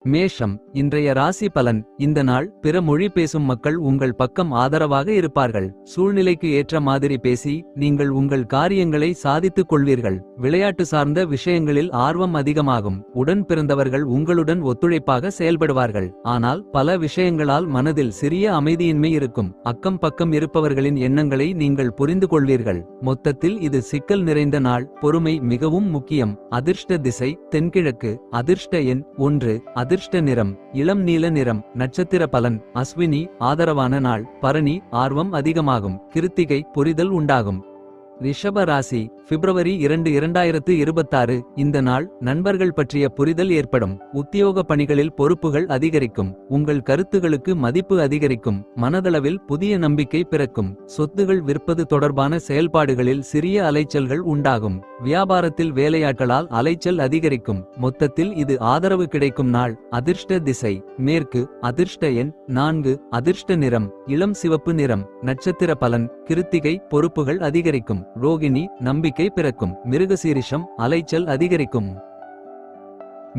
மேஷம் இன்றைய ராசி பலன். இந்த நாள் பிற மொழி பேசும் மக்கள் உங்கள் பக்கம் ஆதரவாக இருப்பார்கள். சூழ்நிலைக்கு ஏற்ற மாதிரி பேசி நீங்கள் உங்கள் காரியங்களை சாதித்துக் கொள்வீர்கள். விளையாட்டு சார்ந்த விஷயங்களில் ஆர்வம் அதிகமாகும். உடன் பிறந்தவர்கள் உங்களுடன் ஒத்துழைப்பாக செயல்படுவார்கள். ஆனால் பல விஷயங்களால் மனதில் சிறிய அமைதியின்மை இருக்கும். அக்கம் பக்கம் இருப்பவர்களின் எண்ணங்களை நீங்கள் புரிந்து கொள்வீர்கள். மொத்தத்தில் இது சிக்கல் நிறைந்த நாள். பொறுமை மிகவும் முக்கியம். அதிர்ஷ்ட திசை தென்கிழக்கு. அதிர்ஷ்ட எண் 1. அதிர்ஷ்ட நிறம் இளம் நீல நிறம். நட்சத்திர பலன் அஸ்வினி ஆதரவான நாள். பரணி ஆர்வம் அதிகமாகும். கிருத்திகை புரிதல் உண்டாகும். ரிஷப ராசி பிப்ரவரி 2 2026 இந்த நாள் நண்பர்கள் பற்றிய புரிதல் ஏற்படும். உத்தியோக பணிகளில் பொறுப்புகள் அதிகரிக்கும். உங்கள் கருத்துகளுக்கு மதிப்பு அதிகரிக்கும். மனதளவில் புதிய நம்பிக்கை பிறக்கும். சொத்துகள் விற்பது தொடர்பான செயல்பாடுகளில் சிறிய அலைச்சல்கள் உண்டாகும். வியாபாரத்தில் வேலையாட்களால் அலைச்சல் அதிகரிக்கும். மொத்தத்தில் இது ஆதரவு கிடைக்கும் நாள். அதிர்ஷ்ட திசை மேற்கு. அதிர்ஷ்ட எண் 4. அதிர்ஷ்ட நிறம் இளம் சிவப்பு நிறம். நட்சத்திர பலன் கிருத்திகை பொறுப்புகள் அதிகரிக்கும். ரோகிணி நம்பிக்கை பிறக்கும். மிருகசீரிஷம் அலைச்சல் அதிகரிக்கும்.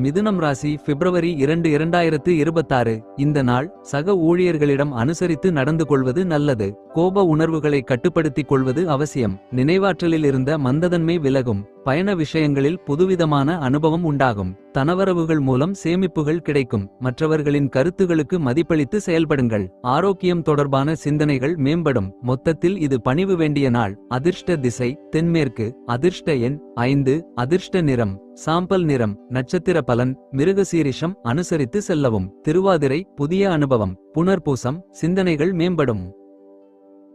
மிதுனம் ராசி பிப்ரவரி 2 2026 இந்த நாள் சக ஊழியர்களிடம் அனுசரித்து நடந்து கொள்வது நல்லது. கோப உணர்வுகளை கட்டுப்படுத்திக் கொள்வது அவசியம். நினைவாற்றலில் இருந்த மந்ததன்மை விலகும். பயண விஷயங்களில் புதுவிதமான அனுபவம் உண்டாகும். தனவரவுகள் மூலம் சேமிப்புகள் கிடைக்கும். மற்றவர்களின் கருத்துகளுக்கு மதிப்பளித்து செயல்படுங்கள். ஆரோக்கியம் தொடர்பான சிந்தனைகள் மேம்படும். மொத்தத்தில் இது பணிவு வேண்டிய நாள். அதிர்ஷ்ட திசை தென்மேற்கு. அதிர்ஷ்ட எண் 5. அதிர்ஷ்ட நிறம் சாம்பல் நிறம். நட்சத்திர பலன் மிருகசீரிஷம் அனுசரித்து செல்லவும். திருவாதிரை புதிய அனுபவம். புனர்பூசம் சிந்தனைகள் மேம்படும்.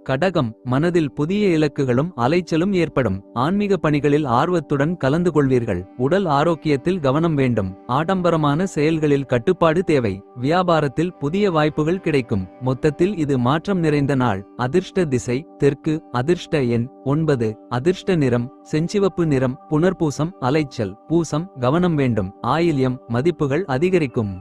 கடகம் மனதில் புதிய இலக்குகளும் அலைச்சலும் ஏற்படும். ஆன்மீக பணிகளில் ஆர்வத்துடன் கலந்து கொள்வீர்கள். உடல் ஆரோக்கியத்தில் கவனம் வேண்டும். ஆடம்பரமான செயல்களில் கட்டுப்பாடு தேவை. வியாபாரத்தில் புதிய வாய்ப்புகள் கிடைக்கும். மொத்தத்தில் இது மாற்றம் நிறைந்த நாள். அதிர்ஷ்ட திசை தெற்கு. அதிர்ஷ்ட எண் 9. அதிர்ஷ்ட நிறம் செஞ்சிவப்பு நிறம். புனர்பூசம் அலைச்சல். பூசம் கவனம் வேண்டும். ஆயில்யம் மதிப்புகள் அதிகரிக்கும்.